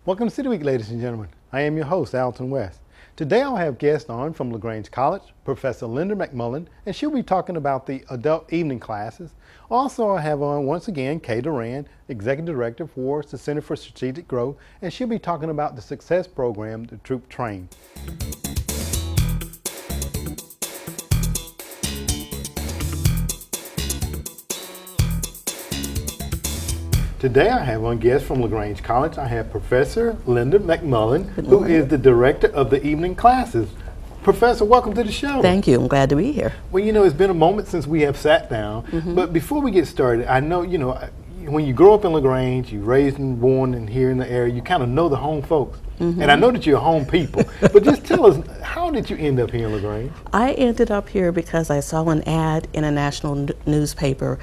Welcome to City Week, ladies and gentlemen. I am your host, Alton West. Today I'll have guests on from LaGrange College, Professor Linda McMullen, and she'll be talking about the adult evening classes. Also, I have on once again Kay Duran, Executive Director for the Center for Strategic Growth, and she'll be talking about the success program, the Troop Train. Today I have on guest from LaGrange College. I have Professor Linda McMullen, who is the director of the evening classes. Professor, welcome to the show. Thank you. I'm glad to be here. Well, it's been a moment since we have sat down, but before we get started, I know, when you grow up in LaGrange, you're raised and born and here in the area, you kind of know the home folks. And I know that you're home people, but just tell us, how did you end up here in LaGrange? I ended up here because I saw an ad in a national newspaper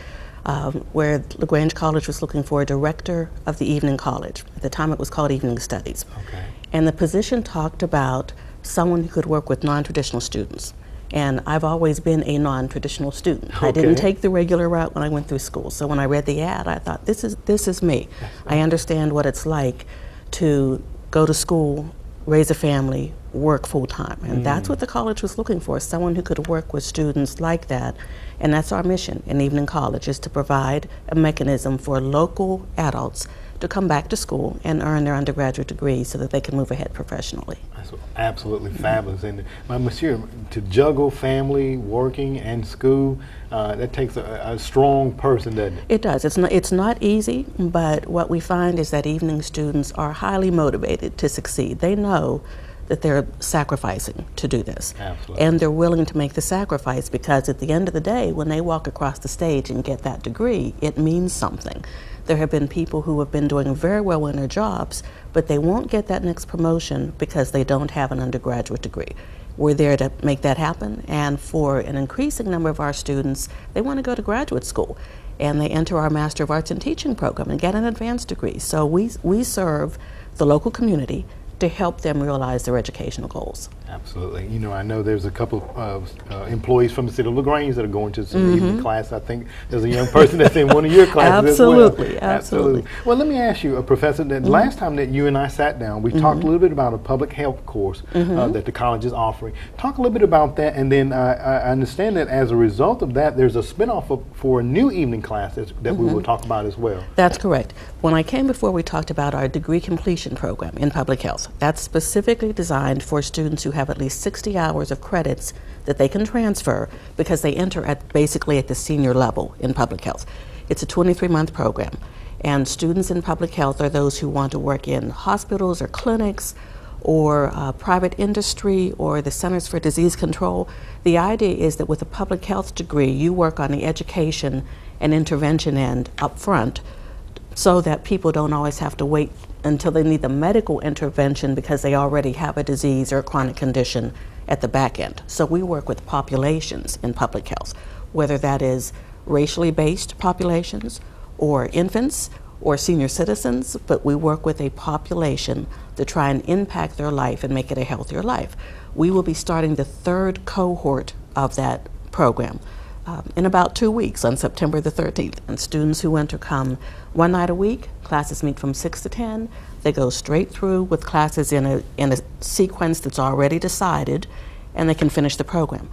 where LaGrange College was looking for a director of the evening college. At the time it was called Evening Studies. Okay. And the position talked about someone who could work with non-traditional students. And I've always been a non-traditional student. Okay. I didn't take the regular route when I went through school. So when I read the ad, I thought, this is me. I understand what it's like to go to school, raise a family, work full-time. And that's what the college was looking for, someone who could work with students like that. And that's our mission in Evening College, is to provide a mechanism for local adults to come back to school and earn their undergraduate degree so that they can move ahead professionally. That's absolutely fabulous. And monsieur, to juggle family, working, and school, that takes a strong person, doesn't it? It does. It's not easy, but what we find is that evening students are highly motivated to succeed. They know that they're sacrificing to do this. Absolutely. And they're willing to make the sacrifice because at the end of the day, when they walk across the stage and get that degree, it means something. There have been people who have been doing very well in their jobs, but they won't get that next promotion because they don't have an undergraduate degree. We're there to make that happen, and for an increasing number of our students, they want to go to graduate school, and they enter our Master of Arts in Teaching program and get an advanced degree. So we serve the local community to help them realize their educational goals. Absolutely. I know there's a couple of employees from the city of LaGrange that are going to some evening class. I think there's a young person that's in one of your classes Absolutely, as well. absolutely. Well, let me ask you, Professor, that last time that you and I sat down, we talked a little bit about a public health course that the college is offering. Talk a little bit about that, and then I understand that as a result of that, there's a spinoff for a new evening class that we will talk about as well. That's correct. When I came before, we talked about our degree completion program in public health. That's specifically designed for students who have at least 60 hours of credits that they can transfer because they enter basically at the senior level in public health. It's a 23-month program, and students in public health are those who want to work in hospitals or clinics or private industry or the Centers for Disease Control. The idea is that with a public health degree, you work on the education and intervention end up front so that people don't always have to wait until they need the medical intervention because they already have a disease or a chronic condition at the back end. So we work with populations in public health, whether that is racially based populations or infants or senior citizens, but we work with a population to try and impact their life and make it a healthier life. We will be starting the third cohort of that program in about 2 weeks on September the 13th. And students who enter come one night a week. Classes meet from 6 to 10. They go straight through with classes in a sequence that's already decided, and they can finish the program.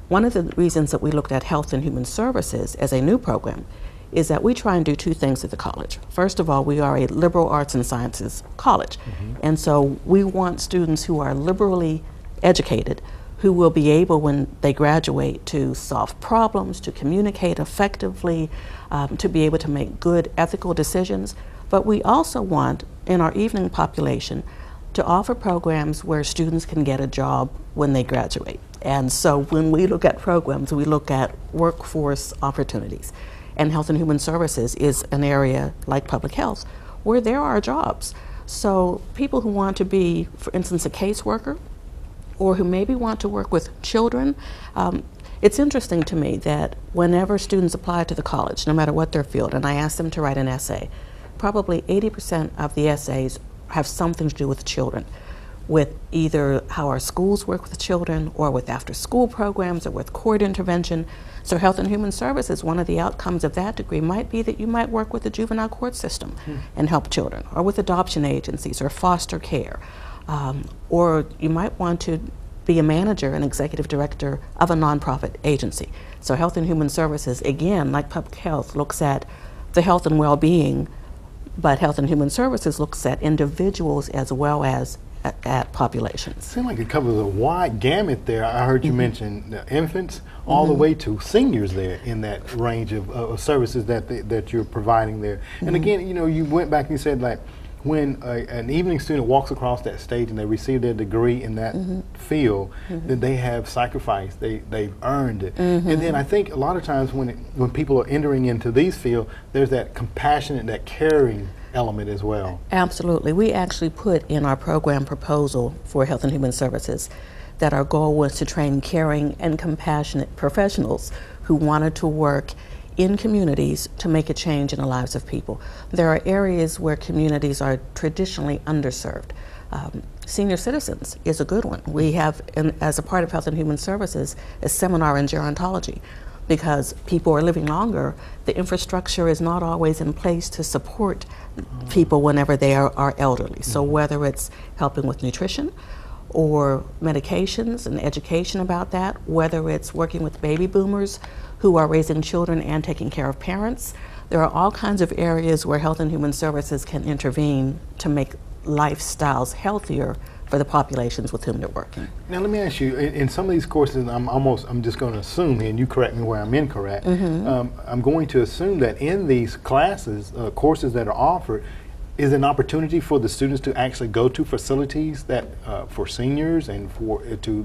One of the reasons that we looked at Health and Human Services as a new program is that we try and do two things at the college. First of all, we are a liberal arts and sciences college, and so we want students who are liberally educated who will be able, when they graduate, to solve problems, to communicate effectively, to be able to make good ethical decisions. But we also want, in our evening population, to offer programs where students can get a job when they graduate. And so when we look at programs, we look at workforce opportunities. And Health and Human Services is an area like public health where there are jobs. So people who want to be, for instance, a caseworker, or who maybe want to work with children. It's interesting to me that whenever students apply to the college, no matter what their field, and I ask them to write an essay, probably 80% of the essays have something to do with children. with either how our schools work with children or with after-school programs or with court intervention. So Health and Human Services, one of the outcomes of that degree might be that you might work with the juvenile court system and help children, or with adoption agencies or foster care. Or you might want to be a manager and executive director of a nonprofit agency. So Health and Human Services, again, like public health, looks at the health and well-being, but Health and Human Services looks at individuals as well as at populations. Seems like it covers a wide gamut there. I heard you mention the infants all the way to seniors there in that range of services that you're providing there. And again, you know, you went back and you said, like, when an evening student walks across that stage and they receive their degree in that field, then they have sacrificed, they've earned it. And then I think a lot of times when people are entering into these fields, there's that compassionate, that caring element as well. Absolutely. We actually put in our program proposal for Health and Human Services that our goal was to train caring and compassionate professionals who wanted to work in communities to make a change in the lives of people. There are areas where communities are traditionally underserved. Senior citizens is a good one. We have, as a part of Health and Human Services, a seminar in gerontology, because people are living longer. The infrastructure is not always in place to support people whenever they are elderly. So whether it's helping with nutrition or medications and education about that, whether it's working with baby boomers who are raising children and taking care of parents, there are all kinds of areas where Health and Human Services can intervene to make lifestyles healthier for the populations with whom they're working. Now let me ask you, in some of these courses, I'm just going to assume here, and you correct me where I'm incorrect, I'm going to assume that in these classes, courses that are offered, is an opportunity for the students to actually go to facilities that for seniors and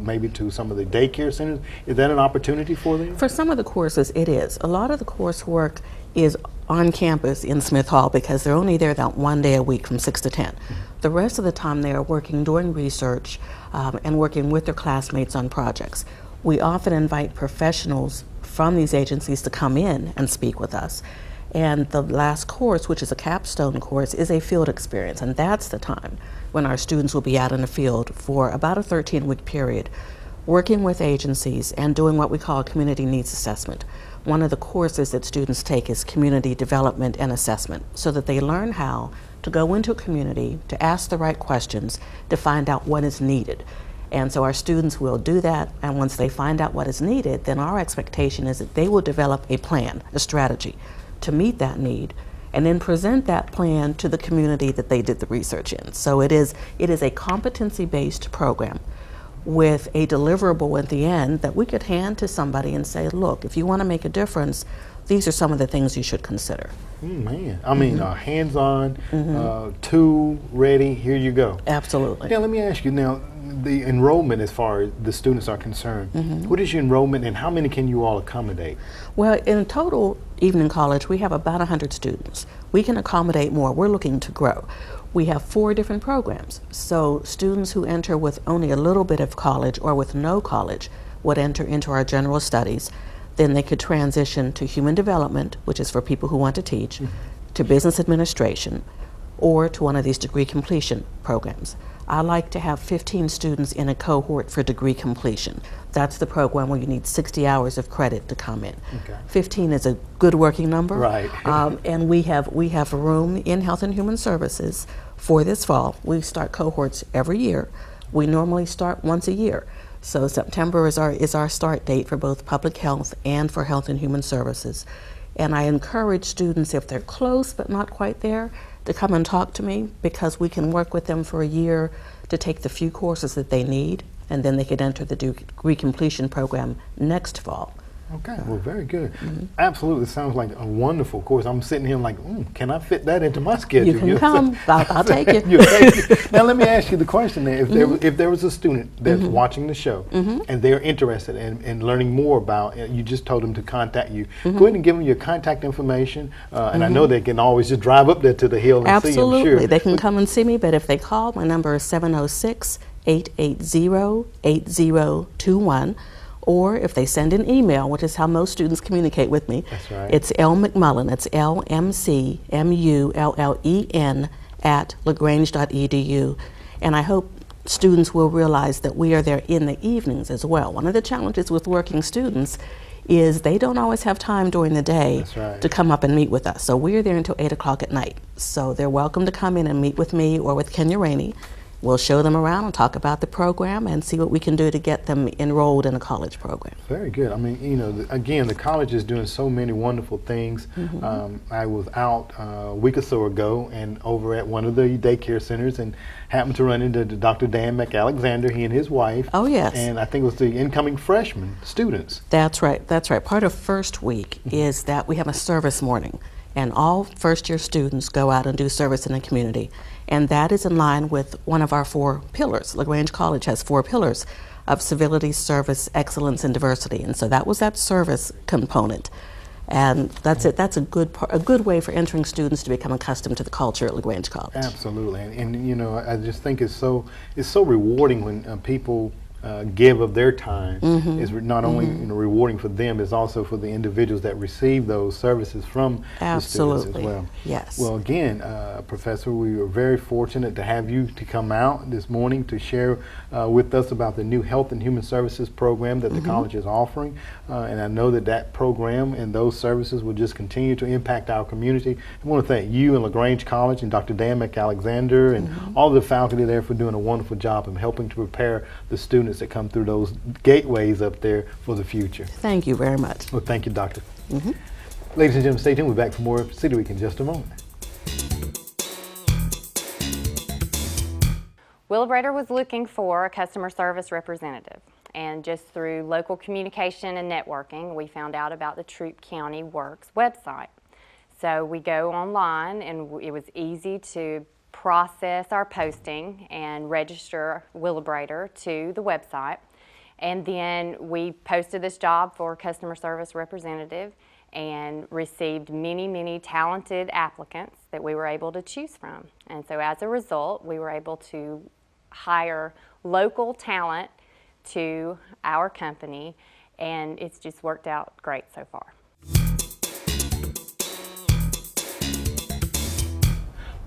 maybe to some of the daycare centers. Is that an opportunity for them? For some of the courses, it is. A lot of the coursework is on campus in Smith Hall because they're only there that one day a week from 6 to 10. The rest of the time they are working, doing research, and working with their classmates on projects. We often invite professionals from these agencies to come in and speak with us. And the last course, which is a capstone course, is a field experience, and that's the time when our students will be out in the field for about a 13-week period, working with agencies and doing what we call a community needs assessment. One of the courses that students take is community development and assessment, so that they learn how to go into a community, to ask the right questions, to find out what is needed. And so our students will do that, and once they find out what is needed, then our expectation is that they will develop a plan, a strategy, to meet that need, and then present that plan to the community that they did the research in. So it is a competency-based program with a deliverable at the end that we could hand to somebody and say, look, if you want to make a difference, these are some of the things you should consider. Man, I mean, hands-on, tool ready, here you go. Absolutely. Now let me ask you, now the enrollment as far as the students are concerned, what is your enrollment and how many can you all accommodate? Well, in total evening college, we have about 100 students. We can accommodate more. We're looking to grow. We have 4 different programs. So students who enter with only a little bit of college or with no college would enter into our general studies. Then they could transition to human development, which is for people who want to teach, to business administration, or to one of these degree completion programs. I like to have 15 students in a cohort for degree completion. That's the program where you need 60 hours of credit to come in. Okay. 15 is a good working number. Right. And we have room in Health and Human Services for this fall. We start cohorts every year. We normally start once a year. So September is our start date for both public health and for Health and Human Services. And I encourage students, if they're close but not quite there, to come and talk to me, because we can work with them for a year to take the few courses that they need, and then they could enter the degree completion program next fall. Okay, well, very good. Absolutely, sounds like a wonderful course. I'm sitting here like, can I fit that into my schedule? You can come. I'll take you. Now, let me ask you the question then. If there was a student that's watching the show and they're interested in learning more about, you just told them to contact you. Go ahead and give them your contact information. And I know they can always just drive up there to the hill and see, I'm sure. Absolutely, they can come and see me, but if they call, my number is 706-880-8021. Or if they send an email, which is how most students communicate with me, that's right. It's L McMullen, it's LMCMULLEN @lagrange.edu. And I hope students will realize that we are there in the evenings as well. One of the challenges with working students is they don't always have time during the day to come up and meet with us. So we're there until 8 o'clock at night. So they're welcome to come in and meet with me or with Kenya Rainey. We'll show them around and talk about the program and see what we can do to get them enrolled in a college program. Very good. I mean, you know, again, the college is doing so many wonderful things. I was out a week or so ago and over at one of the daycare centers and happened to run into Dr. Dan McAlexander, he and his wife. Oh, yes. And I think it was the incoming freshman students. That's right. That's right. Part of first week is that we have a service morning, and all first-year students go out and do service in the community. And that is in line with one of our 4 pillars. LaGrange College has 4 pillars of civility, service, excellence, and diversity. And so that was that service component. And that's it. That's a good way for entering students to become accustomed to the culture at LaGrange College. Absolutely. And you know, I just think it's so rewarding when people give of their time. Is not only you know, rewarding for them, it's also for the individuals that receive those services from the students as well. Yes. Well, again, Professor, we were very fortunate to have you to come out this morning to share with us about the new Health and Human Services program that the college is offering. And I know that that program and those services will just continue to impact our community. I want to thank you and LaGrange College and Dr. Dan McAlexander and all the faculty there for doing a wonderful job of helping to prepare the students that come through those gateways up there for the future. Thank you very much. Well, thank you, Doctor. Ladies and gentlemen, stay tuned. We're back for more City Week in just a moment. Wheelabrator was looking for a customer service representative, and just through local communication and networking, we found out about the Troup County Works website. So we go online, and it was easy to process our posting and register Wheelabrator to the website. And then we posted this job for customer service representative and received many, many talented applicants that we were able to choose from. And so as a result, we were able to hire local talent to our company, and it's just worked out great so far.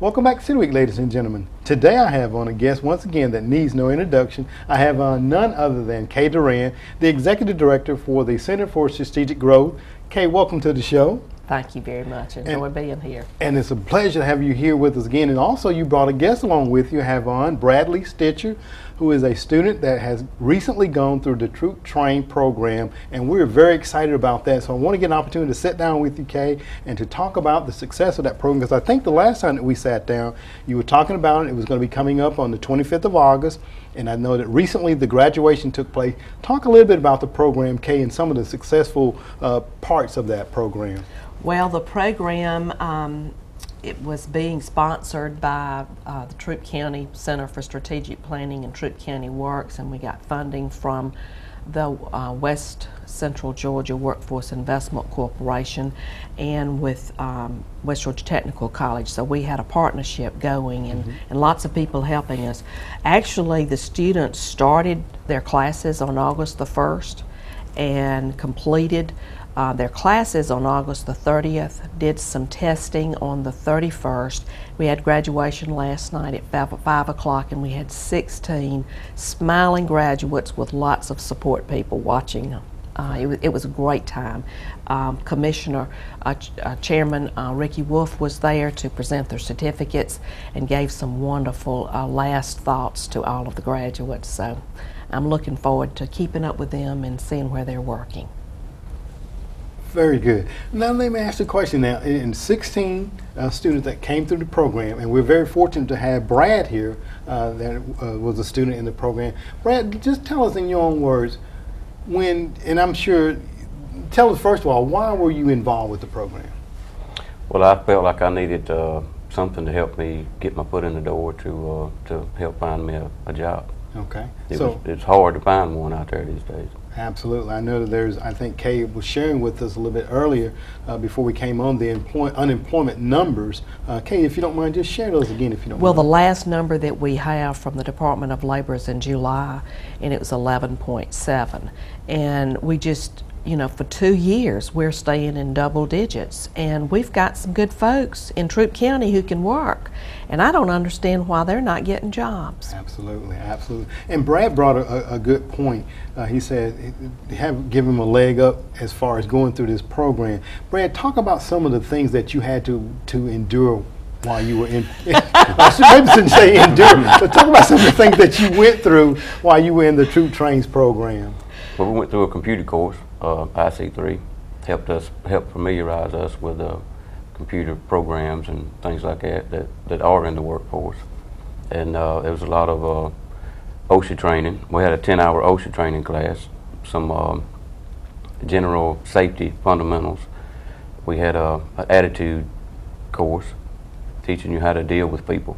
Welcome back to City Week, ladies and gentlemen. Today I have on a guest, once again, that needs no introduction. I have on none other than Kay Duran, the Executive Director for the Center for Strategic Growth. Kay, welcome to the show. Thank you very much. Enjoy being here. And it's a pleasure to have you here with us again. And also you brought a guest along with you. I have on Bradley Stitcher, who is a student that has recently gone through the Troup Train program, and we're very excited about that. So I want to get an opportunity to sit down with you, Kay, and to talk about the success of that program, because I think the last time that we sat down, you were talking about it. It was going to be coming up on the 25th of August, and I know that recently the graduation took place. Talk a little bit about the program, Kay, and some of the successful parts of that program. Well, the program, it was being sponsored by the Troup County Center for Strategic Planning and Troup County Works, and we got funding from the West Central Georgia Workforce Investment Corporation and with West Georgia Technical College. So we had a partnership going, and lots of people helping us. Actually, the students started their classes on August the 1st and completed their classes on August the 30th, did some testing on the 31st. We had graduation last night at 5 o'clock, and we had 16 smiling graduates with lots of support people watching. It was a great time. Chairman Ricky Wolf was there to present their certificates and gave some wonderful last thoughts to all of the graduates. So I'm looking forward to keeping up with them and seeing where they're working. Very good. Now let me ask you a question now. In 16 students that came through the program, and we're very fortunate to have Brad here that was a student in the program. Brad, just tell us in your own words, and I'm sure, tell us first of all, why were you involved with the program? Well, I felt like I needed something to help me get my foot in the door to help find me a job. Okay. It's hard to find one out there these days. Absolutely. I know that I think Kay was sharing with us a little bit earlier before we came on the unemployment numbers. Kay, if you don't mind, just share those again if you don't mind. Well, the last number that we have from the Department of Labor is in July, and it was 11.7. And we just for 2 years, we're staying in double digits. And we've got some good folks in Troup County who can work. And I don't understand why they're not getting jobs. Absolutely, absolutely. And Brad brought a good point. He said, give him a leg up as far as going through this program. Brad, talk about some of the things that you had to endure while you were in, I maybe shouldn't say endure, but talk about some of the things that you went through while you were in the Troup Trains program. Well, we went through a computer course. IC3 helped familiarize us with computer programs and things like that are in the workforce. And there was a lot of OSHA training. We had a 10-hour OSHA training class, some general safety fundamentals. We had an attitude course teaching you how to deal with people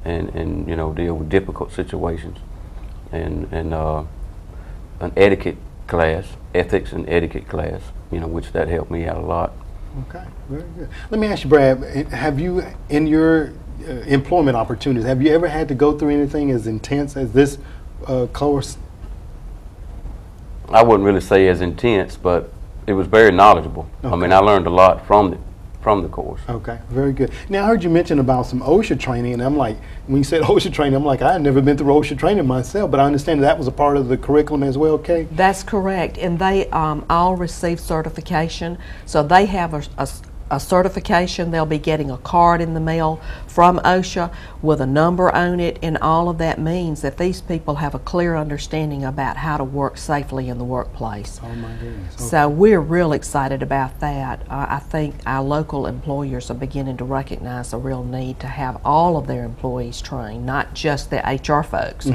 and deal with difficult situations, and an etiquette class, ethics and etiquette class, which that helped me out a lot. Okay, very good. Let me ask you, Brad, have you, in your employment opportunities, have you ever had to go through anything as intense as this course? I wouldn't really say as intense, but it was very knowledgeable. Okay. I mean, I learned a lot from the course. Okay, very good. Now, I heard you mention about some OSHA training, and I'm like, when you said OSHA training, I'm like, I had never been through OSHA training myself, but I understand that was a part of the curriculum as well, Kay? That's correct, and they all receive certification, so they have a certification. They'll be getting a card in the mail from OSHA with a number on it, and all of that means that these people have a clear understanding about how to work safely in the workplace. Oh my goodness. Okay. So we're real excited about that. I think our local employers are beginning to recognize a real need to have all of their employees trained, not just the HR folks,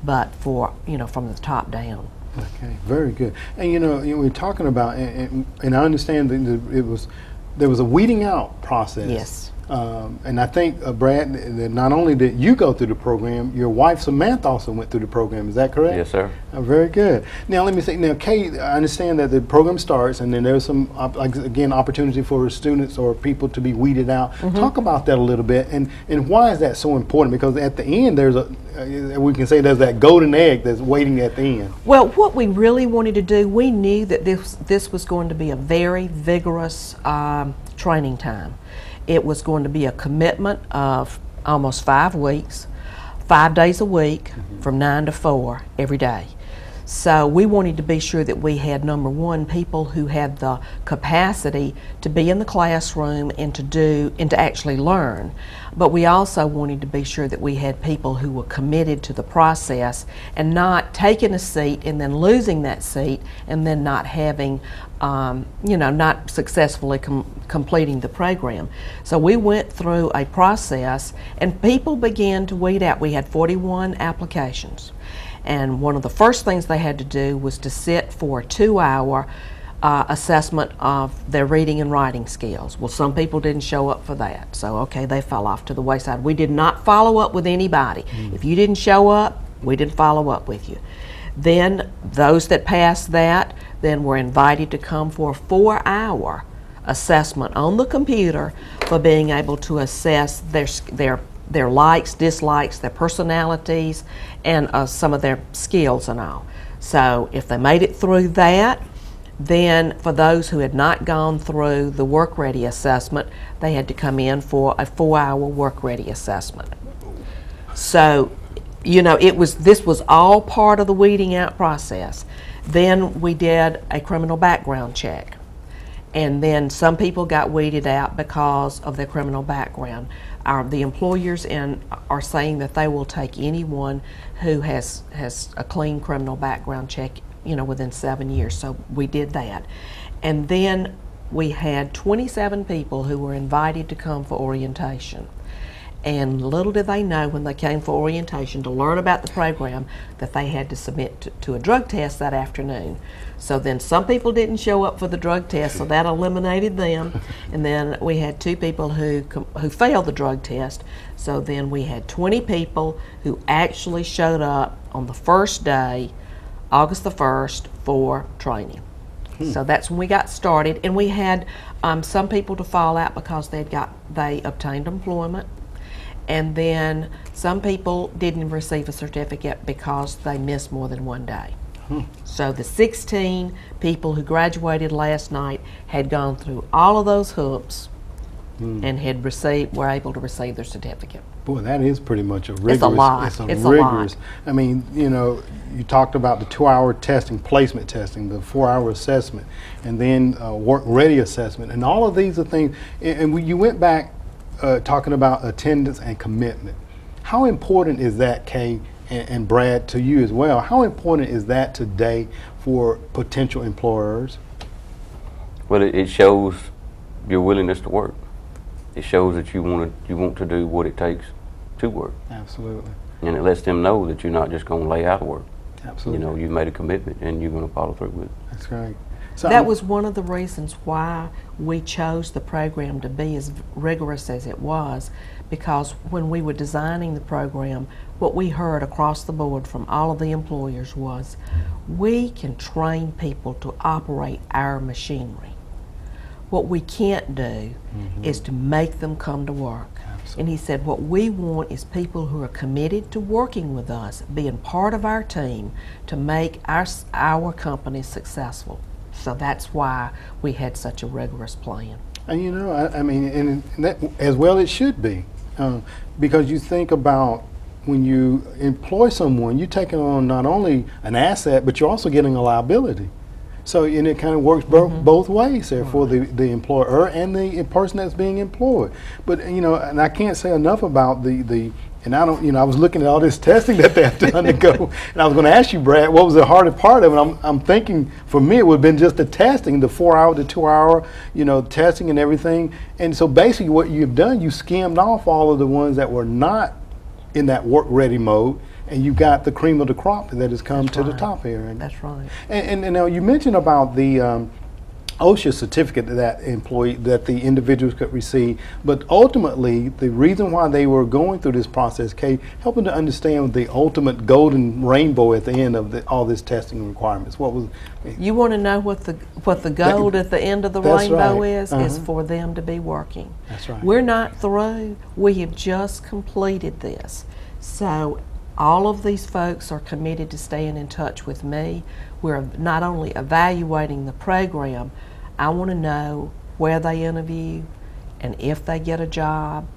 but for, from the top down. Okay, very good. And we're talking about, and I understand that there was a weeding out process. Yes. And I think, Brad, that not only did you go through the program, your wife Samantha also went through the program. Is that correct? Yes, sir. Very good. Now let me say, Kay, I understand that the program starts, and then there's some, again, opportunity for students or people to be weeded out. Talk about that a little bit, and why is that so important? Because at the end, there's we can say there's that golden egg that's waiting at the end. Well, what we really wanted to do, we knew that this was going to be a very vigorous training time. It was going to be a commitment of almost 5 weeks, 5 days a week, from 9 to 4 every day. So we wanted to be sure that we had, number one, people who had the capacity to be in the classroom and to actually learn. But we also wanted to be sure that we had people who were committed to the process and not taking a seat and then losing that seat and then not having, not successfully completing the program. So we went through a process and people began to weed out. We had 41 applications. And one of the first things they had to do was to sit for a 2-hour assessment of their reading and writing skills. Well, some people didn't show up for that, so okay, they fell off to the wayside. We did not follow up with anybody. If you didn't show up, we didn't follow up with you. Then those that passed that then were invited to come for a 4-hour assessment on the computer for being able to assess their likes, dislikes, their personalities, and some of their skills and all. So if they made it through that, then for those who had not gone through the work ready assessment, they had to come in for a 4-hour work ready assessment. So, this was all part of the weeding out process. Then we did a criminal background check. And then some people got weeded out because of their criminal background. The employers are saying that they will take anyone who has a clean criminal background check, within 7 years. So we did that. And then we had 27 people who were invited to come for orientation. And little did they know when they came for orientation to learn about the program that they had to submit to a drug test that afternoon. So then some people didn't show up for the drug test, so that eliminated them. And then we had 2 people who failed the drug test. So then we had 20 people who actually showed up on the first day, August the 1st, for training. So that's when we got started. And we had some people to fall out because they obtained employment. And then some people didn't receive a certificate because they missed more than 1 day. So the 16 people who graduated last night had gone through all of those hoops and were able to receive their certificate. Boy, that is pretty much a rigorous. It's a lot. It's a It's a rigorous. lot. I mean, you know, you talked about the 2-hour testing, placement testing, the 4-hour assessment, and then work-ready assessment, and all of these are things. And you went back talking about attendance and commitment. How important is that, Kay and Brad, to you as well? How important is that today for potential employers? Well, it shows your willingness to work. It shows that you want to do what it takes to work, Absolutely. and it lets them know that you're not just going to lay out of work. Absolutely. You know, you've made a commitment and you're going to follow through with it. That's great. So That was one of the reasons why we chose the program to be as rigorous as it was, because when we were designing the program, what we heard across the board from all of the employers was, we can train people to operate our machinery. What we can't do is to make them come to work. Absolutely. And he said, what we want is people who are committed to working with us, being part of our team to make our company successful. So that's why we had such a rigorous plan. And you know, I mean, and that, as well it should be, because you think about when you employ someone, you're taking on not only an asset, but you're also getting a liability. So, and it kind of works both ways there for the employer and the person that's being employed. But you know, and I can't say enough about and I don't, you know, I was looking at all this testing that they have to undergo, and I was going to ask you, Brad, what was the hardest part of it? I'm thinking, for me, it would have been just the testing, the 4-hour to 2-hour, you know, testing and everything. And so basically what you've done, you skimmed off all of the ones that were not in that work-ready mode, and you got the cream of the crop that has come to the top here. And, That's right. and now you mentioned about the OSHA certificate that the individuals could receive, but ultimately the reason why they were going through this process, Kay, helping to understand the ultimate golden rainbow at the end of all this testing requirements. What was? You want to know what the gold at the end of the That's rainbow right. is for them to be working. That's right. We're not through. We have just completed this. So all of these folks are committed to staying in touch with me. We're not only evaluating the program, I want to know where they interview and if they get a job,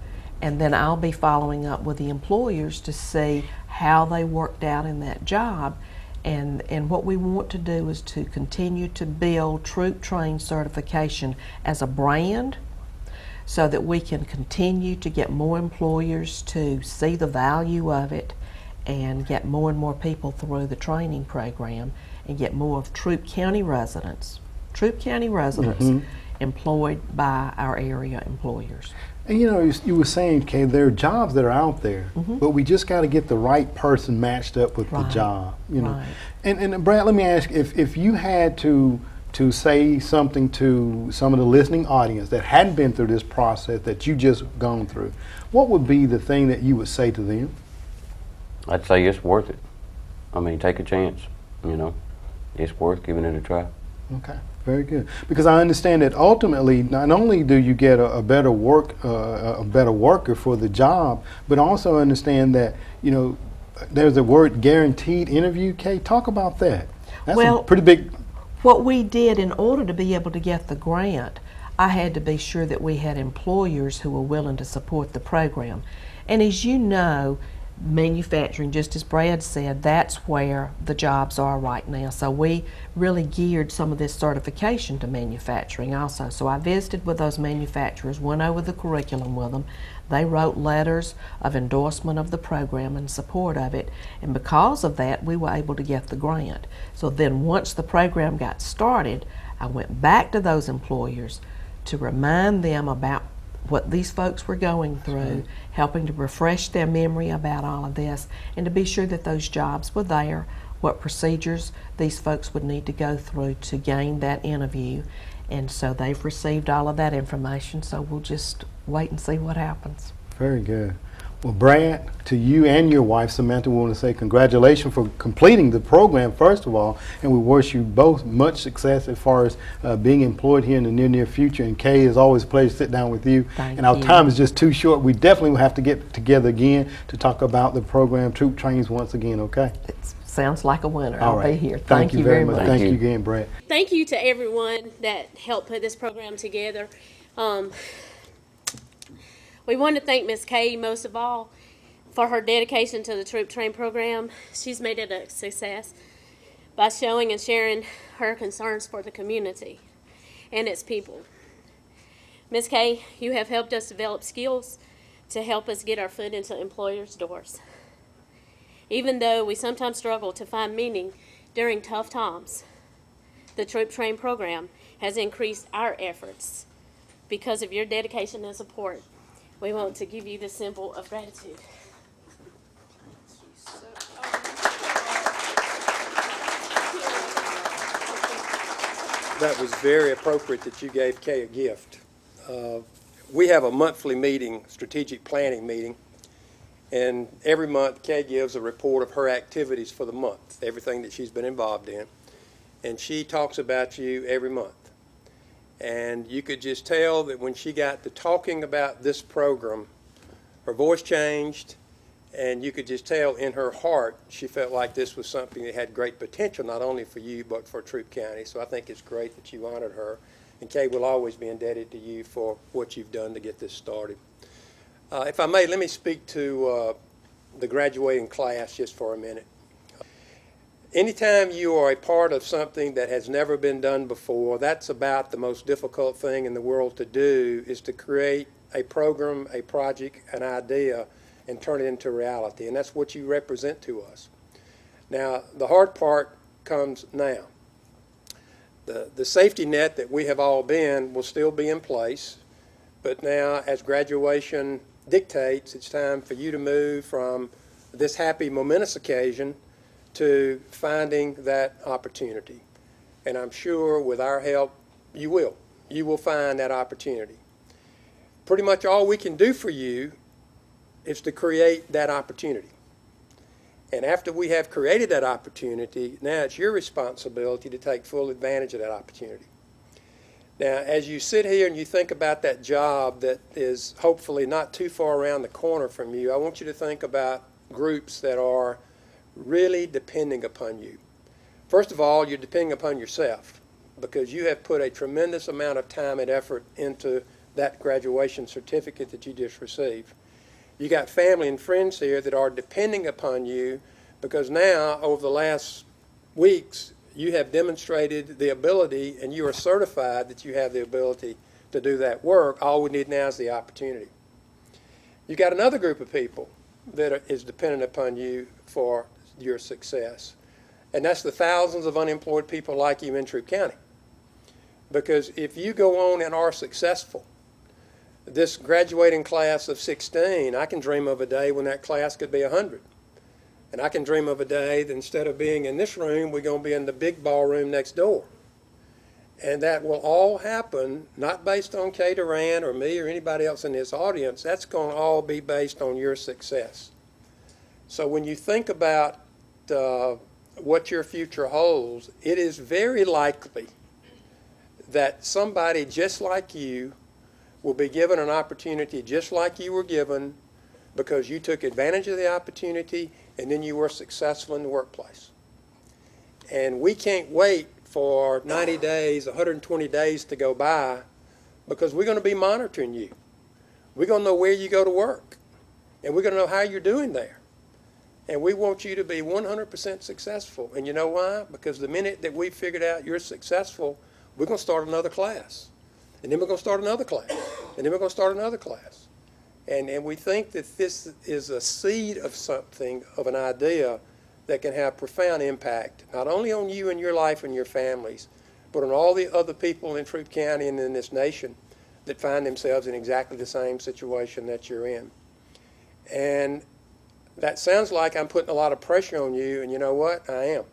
and then I'll be following up with the employers to see how they worked out in that job. And what we want to do is to continue to build Troop Train certification as a brand, so that we can continue to get more employers to see the value of it and get more and more people through the training program and get more of Troop County residents employed by our area employers. And you know, you were saying, Kay, there are jobs that are out there, but we just got to get the right person matched up with the job. You know, and Brad, let me ask, if you had to say something to some of the listening audience that hadn't been through this process that you just gone through, what would be the thing that you would say to them? I'd say it's worth it. I mean, take a chance, you know. It's worth giving it a try. Okay, very good. Because I understand that ultimately, not only do you get a better worker for the job, but also understand that, you know, there's a word guaranteed interview. Kay, talk about that. That's a pretty big. What we did in order to be able to get the grant, I had to be sure that we had employers who were willing to support the program. And as you know, manufacturing, just as Brad said, that's where the jobs are right now. So we really geared some of this certification to manufacturing also. So I visited with those manufacturers, went over the curriculum with them. They wrote letters of endorsement of the program and support of it, and because of that we were able to get the grant. So then once the program got started, I went back to those employers to remind them about what these folks were going through, helping to refresh their memory about all of this, and to be sure that those jobs were there, what procedures these folks would need to go through to gain that interview. And so they've received all of that information, so we'll just wait and see what happens. Very good. Well, Brad, to you and your wife, Samantha, we want to say congratulations for completing the program, first of all, and we wish you both much success as far as being employed here in the near future. And Kay, it's always a pleasure to sit down with you. Thank and our you. time is just too short. We definitely will have to get together again to talk about the program, Troop Trains, once again, okay? It Sounds like a winner. All I'll right. be here. Thank you very much. much. Thank you again, Brett. Thank you to everyone that helped put this program together. We want to thank Ms. Kay most of all for her dedication to the Troop Train program. She's made it a success by showing and sharing her concerns for the community and its people. Ms. Kay, you have helped us develop skills to help us get our foot into employers' doors. Even though we sometimes struggle to find meaning during tough times, the Troop Train program has increased our efforts. Because of your dedication and support, we want to give you this symbol of gratitude. That was very appropriate that you gave Kay a gift. We have a monthly meeting, strategic planning meeting, and every month Kay gives a report of her activities for the month, everything that she's been involved in, and she talks about you every month. And you could just tell that when she got to talking about this program, her voice changed, and you could just tell in her heart she felt like this was something that had great potential, not only for you, but for Troup County. So I think it's great that you honored her. And Kay will always be indebted to you for what you've done to get this started. If I may, let me speak to the graduating class just for a minute. Anytime you are a part of something that has never been done before, that's about the most difficult thing in the world to do, is to create a program, a project, an idea, and turn it into reality. And that's what you represent to us. Now, the hard part comes now. The safety net that we have all been will still be in place, but now as graduation dictates, it's time for you to move from this happy, momentous occasion to finding that opportunity. And I'm sure with our help, you will. You will find that opportunity. Pretty much all we can do for you is to create that opportunity. And after we have created that opportunity, now it's your responsibility to take full advantage of that opportunity. Now, as you sit here and you think about that job that is hopefully not too far around the corner from you, I want you to think about groups that are really depending upon you. First of all, you're depending upon yourself because you have put a tremendous amount of time and effort into that graduation certificate that you just received. You got family and friends here that are depending upon you because now, over the last weeks, you have demonstrated the ability and you are certified that you have the ability to do that work. All we need now is the opportunity. You got another group of people that is dependent upon you for your success, and that's the thousands of unemployed people like you in Troup County. Because if you go on and are successful, this graduating class of 16, I can dream of a day when that class could be 100. And I can dream of a day that instead of being in this room, we're going to be in the big ballroom next door. And that will all happen, not based on Kay Durant or me or anybody else in this audience. That's going to all be based on your success. So when you think about what your future holds, it is very likely that somebody just like you will be given an opportunity just like you were given because you took advantage of the opportunity and then you were successful in the workplace. And we can't wait for 90 days, 120 days to go by because we're going to be monitoring you. We're going to know where you go to work and we're going to know how you're doing there. And we want you to be 100% successful. And you know why? Because the minute that we figured out you're successful, we're going to start another class. And then we're going to start another class. And then we're going to start another class. And we think that this is a seed of something, of an idea that can have profound impact, not only on you and your life and your families, but on all the other people in Troup County and in this nation that find themselves in exactly the same situation that you're in. And that sounds like I'm putting a lot of pressure on you, and you know what? I am.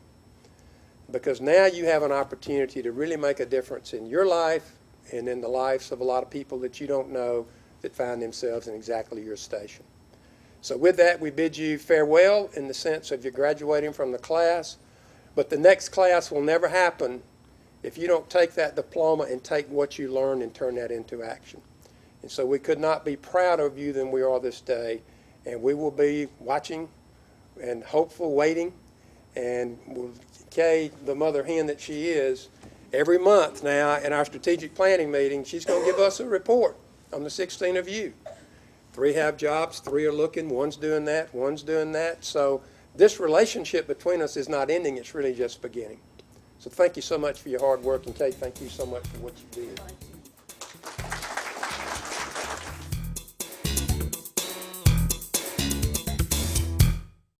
Because now you have an opportunity to really make a difference in your life and in the lives of a lot of people that you don't know that find themselves in exactly your station. So with that, we bid you farewell in the sense of you're graduating from the class, but the next class will never happen if you don't take that diploma and take what you learned and turn that into action. And so we could not be prouder of you than we are this day, and we will be watching and hopeful, waiting, And Kay, the mother hen that she is, every month now in our strategic planning meeting, she's going to give us a report on the 16 of you. 3 have jobs, 3 are looking, one's doing that, one's doing that. So this relationship between us is not ending, it's really just beginning. So thank you so much for your hard work, and Kay, thank you so much for what you did.